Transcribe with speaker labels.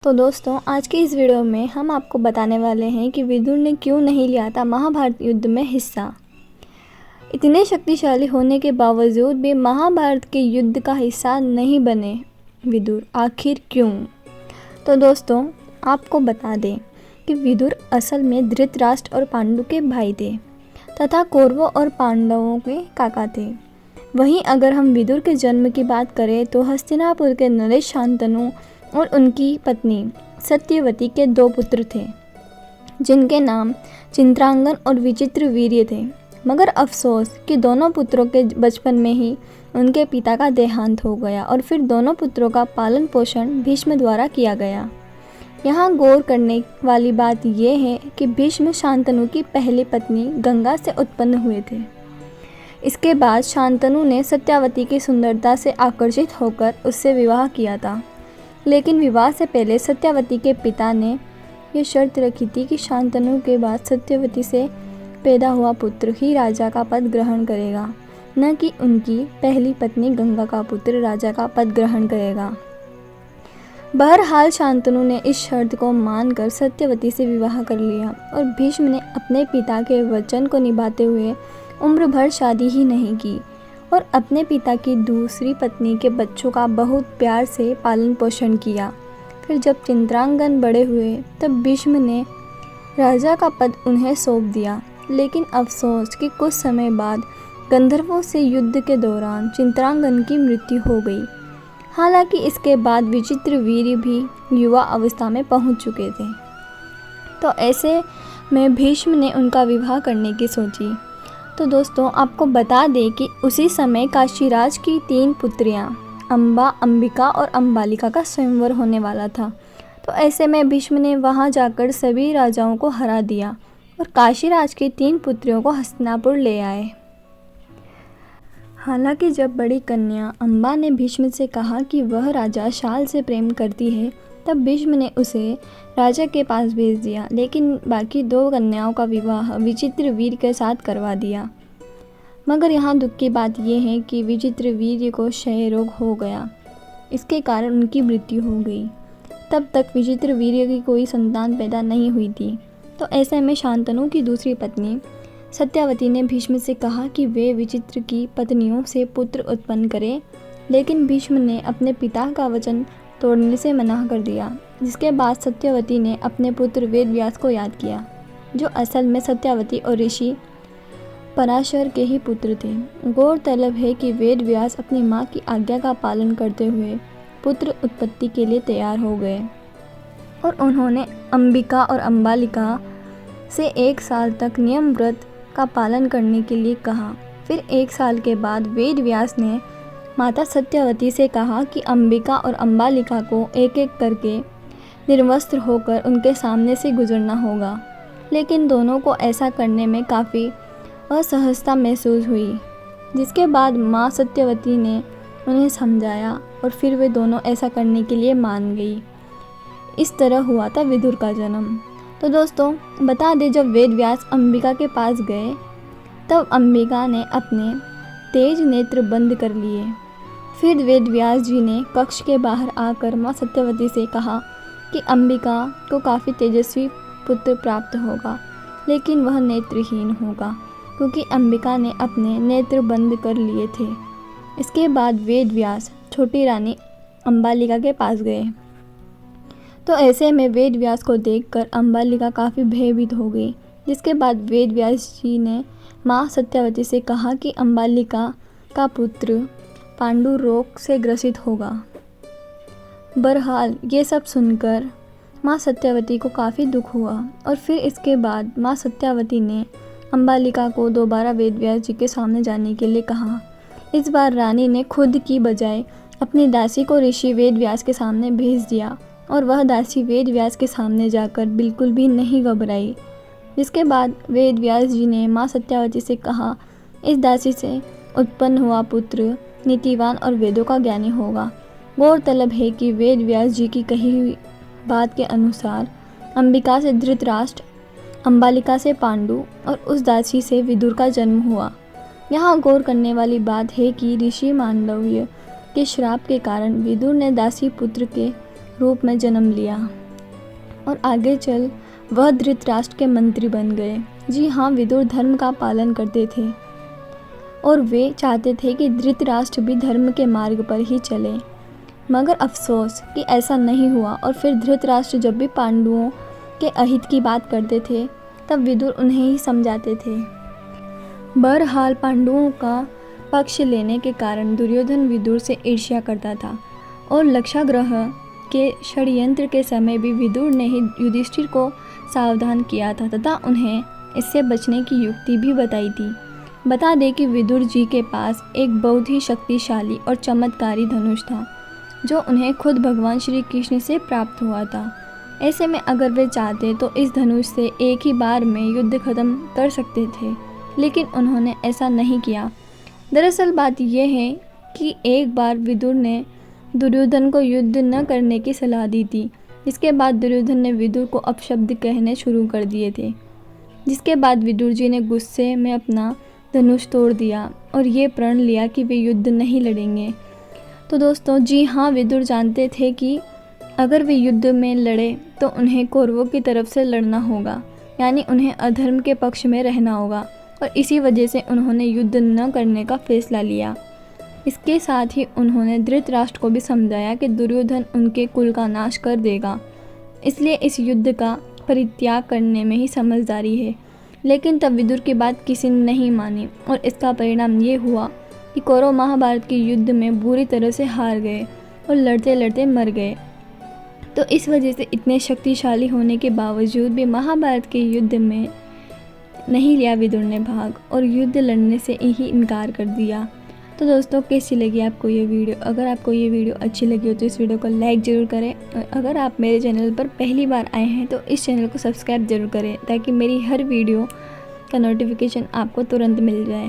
Speaker 1: तो दोस्तों, आज की इस वीडियो में हम आपको बताने वाले हैं कि विदुर ने क्यों नहीं लिया था महाभारत युद्ध में हिस्सा। इतने शक्तिशाली होने के बावजूद भी महाभारत के युद्ध का हिस्सा नहीं बने विदुर, आखिर क्यों? तो दोस्तों, आपको बता दें कि विदुर असल में धृतराष्ट्र और पांडु के भाई थे तथा कौरवों और पांडवों के काका थे। वहीं अगर हम विदुर के जन्म की बात करें तो हस्तिनापुर के नरेश शांतनु और उनकी पत्नी सत्यवती के 2 पुत्र थे, जिनके नाम चित्रांगन और विचित्रवीर्य थे। मगर अफसोस कि दोनों पुत्रों के बचपन में ही उनके पिता का देहांत हो गया और फिर दोनों पुत्रों का पालन पोषण भीष्म द्वारा किया गया। यहाँ गौर करने वाली बात यह है कि भीष्म शांतनु की पहली पत्नी गंगा से उत्पन्न हुए थे। इसके बाद शांतनु ने सत्यवती की सुंदरता से आकर्षित होकर उससे विवाह किया था, लेकिन विवाह से पहले सत्यवती के पिता ने यह शर्त रखी थी कि शांतनु के बाद सत्यवती से पैदा हुआ पुत्र ही राजा का पद ग्रहण करेगा, न कि उनकी पहली पत्नी गंगा का पुत्र राजा का पद ग्रहण करेगा। बहरहाल शांतनु ने इस शर्त को मानकर सत्यवती से विवाह कर लिया और भीष्म ने अपने पिता के वचन को निभाते हुए उम्र भर शादी ही नहीं की और अपने पिता की दूसरी पत्नी के बच्चों का बहुत प्यार से पालन पोषण किया। फिर जब चित्रांगन बड़े हुए तब भीष्म ने राजा का पद उन्हें सौंप दिया, लेकिन अफसोस कि कुछ समय बाद गंधर्वों से युद्ध के दौरान चित्रांगन की मृत्यु हो गई। हालांकि इसके बाद विचित्रवीर्य भी युवा अवस्था में पहुंच चुके थे, तो ऐसे में भीष्म ने उनका विवाह करने की सोची। तो दोस्तों, आपको बता दें कि उसी समय काशीराज की 3 पुत्रियां अंबा, अंबिका और अंबालिका का स्वयंवर होने वाला था। तो ऐसे में भीष्म ने वहां जाकर सभी राजाओं को हरा दिया और काशीराज की 3 पुत्रियों को हस्तिनापुर ले आए। हालांकि जब बड़ी कन्या अंबा ने भीष्म से कहा कि वह राजा शाल से प्रेम करती है, तब भीष्म ने उसे राजा के पास भेज दिया, लेकिन बाकी 2 कन्याओं का विवाह विचित्रवीर्य के साथ करवा दिया। मगर यहाँ दुख की बात यह है कि विचित्रवीर्य को क्षय रोग हो गया, इसके कारण उनकी मृत्यु हो गई। तब तक विचित्रवीर्य की कोई संतान पैदा नहीं हुई थी। तो ऐसे में शांतनु की दूसरी पत्नी सत्यवती ने भीष्म से कहा कि वे विचित्र की पत्नियों से पुत्र उत्पन्न करें, लेकिन भीष्म ने अपने पिता का वचन तोड़ने से मना कर दिया। जिसके बाद सत्यवती ने अपने पुत्र वेदव्यास को याद किया, जो असल में सत्यवती और ऋषि पराशर के ही पुत्र थे। गौरतलब है कि वेदव्यास अपनी माँ की आज्ञा का पालन करते हुए पुत्र उत्पत्ति के लिए तैयार हो गए और उन्होंने अंबिका और अंबालिका से 1 साल तक नियम व्रत का पालन करने के लिए कहा। फिर 1 साल के बाद वेदव्यास ने माता सत्यवती से कहा कि अंबिका और अंबालिका को एक एक करके निर्वस्त्र होकर उनके सामने से गुजरना होगा, लेकिन दोनों को ऐसा करने में काफ़ी असहजता महसूस हुई। जिसके बाद माँ सत्यवती ने उन्हें समझाया और फिर वे दोनों ऐसा करने के लिए मान गई। इस तरह हुआ था विदुर का जन्म। तो दोस्तों, बता दें, जब वेदव्यास अंबिका के पास गए तब अंबिका ने अपने तेज नेत्र बंद कर लिए। फिर वेदव्यास जी ने कक्ष के बाहर आकर माँ सत्यवती से कहा कि अंबिका को काफ़ी तेजस्वी पुत्र प्राप्त होगा, लेकिन वह नेत्रहीन होगा, क्योंकि अंबिका ने अपने नेत्र बंद कर लिए थे। इसके बाद वेदव्यास छोटी रानी अंबालिका के पास गए। तो ऐसे में वेदव्यास को देखकर अंबालिका काफ़ी भयभीत हो गई। जिसके बाद वेदव्यास जी ने माँ सत्यवती से कहा कि अंबालिका का पुत्र पांडु रोग से ग्रसित होगा। बहरहाल ये सब सुनकर माँ सत्यवती को काफ़ी दुख हुआ और फिर इसके बाद माँ सत्यवती ने अंबालिका को दोबारा वेदव्यास जी के सामने जाने के लिए कहा। इस बार रानी ने खुद की बजाय अपनी दासी को ऋषि वेदव्यास के सामने भेज दिया और वह दासी वेदव्यास के सामने जाकर बिल्कुल भी नहीं घबराई। जिसके बाद वेदव्यास जी ने माँ सत्यवती से कहा, इस दासी से उत्पन्न हुआ पुत्र नीतिवान और वेदों का ज्ञानी होगा। गौरतलब है कि वेदव्यास जी की कही हुई बात के अनुसार अंबिका से धृतराष्ट्र, अंबालिका से पांडु और उस दासी से विदुर का जन्म हुआ। यहाँ गौर करने वाली बात है कि ऋषि मांडव्य के श्राप के कारण विदुर ने दासी पुत्र के रूप में जन्म लिया और आगे चल वह धृतराष्ट्र के मंत्री बन गए। जी हाँ, विदुर धर्म का पालन करते थे और वे चाहते थे कि धृतराष्ट्र भी धर्म के मार्ग पर ही चले। मगर अफसोस कि ऐसा नहीं हुआ और फिर धृतराष्ट्र जब भी पांडवों के अहित की बात करते थे तब विदुर उन्हें ही समझाते थे। बहरहाल पांडवों का पक्ष लेने के कारण दुर्योधन विदुर से ईर्ष्या करता था और लक्षाग्रह के षड्यंत्र के समय भी विदुर ने ही युधिष्ठिर को सावधान किया था तथा उन्हें इससे बचने की युक्ति भी बताई थी। बता दें कि विदुर जी के पास एक बहुत ही शक्तिशाली और चमत्कारी धनुष था जो उन्हें खुद भगवान श्री कृष्ण से प्राप्त हुआ था। ऐसे में अगर वे चाहते तो इस धनुष से एक ही बार में युद्ध खत्म कर सकते थे, लेकिन उन्होंने ऐसा नहीं किया। दरअसल बात यह है कि एक बार विदुर ने दुर्योधन को युद्ध न करने की सलाह दी थी, जिसके बाद दुर्योधन ने विदुर को अपशब्द कहने शुरू कर दिए थे, जिसके बाद विदुर जी ने गुस्से में अपना धनुष तोड़ दिया और ये प्रण लिया कि वे युद्ध नहीं लड़ेंगे। तो दोस्तों, जी हाँ, विदुर जानते थे कि अगर वे युद्ध में लड़े तो उन्हें कौरवों की तरफ से लड़ना होगा, यानी उन्हें अधर्म के पक्ष में रहना होगा, और इसी वजह से उन्होंने युद्ध न करने का फैसला लिया। इसके साथ ही उन्होंने धृतराष्ट्र को भी समझाया कि दुर्योधन उनके कुल का नाश कर देगा, इसलिए इस युद्ध का परित्याग करने में ही समझदारी है। लेकिन तब विदुर की बात किसी ने नहीं मानी और इसका परिणाम ये हुआ कि कौरव महाभारत के युद्ध में बुरी तरह से हार गए और लड़ते लड़ते मर गए। तो इस वजह से इतने शक्तिशाली होने के बावजूद भी महाभारत के युद्ध में नहीं लिया विदुर ने भाग और युद्ध लड़ने से ही इनकार कर दिया। तो दोस्तों, कैसी लगी आपको ये वीडियो? अगर आपको ये वीडियो अच्छी लगी हो तो इस वीडियो को लाइक ज़रूर करें और अगर आप मेरे चैनल पर पहली बार आए हैं तो इस चैनल को सब्सक्राइब ज़रूर करें ताकि मेरी हर वीडियो का नोटिफिकेशन आपको तुरंत मिल जाए।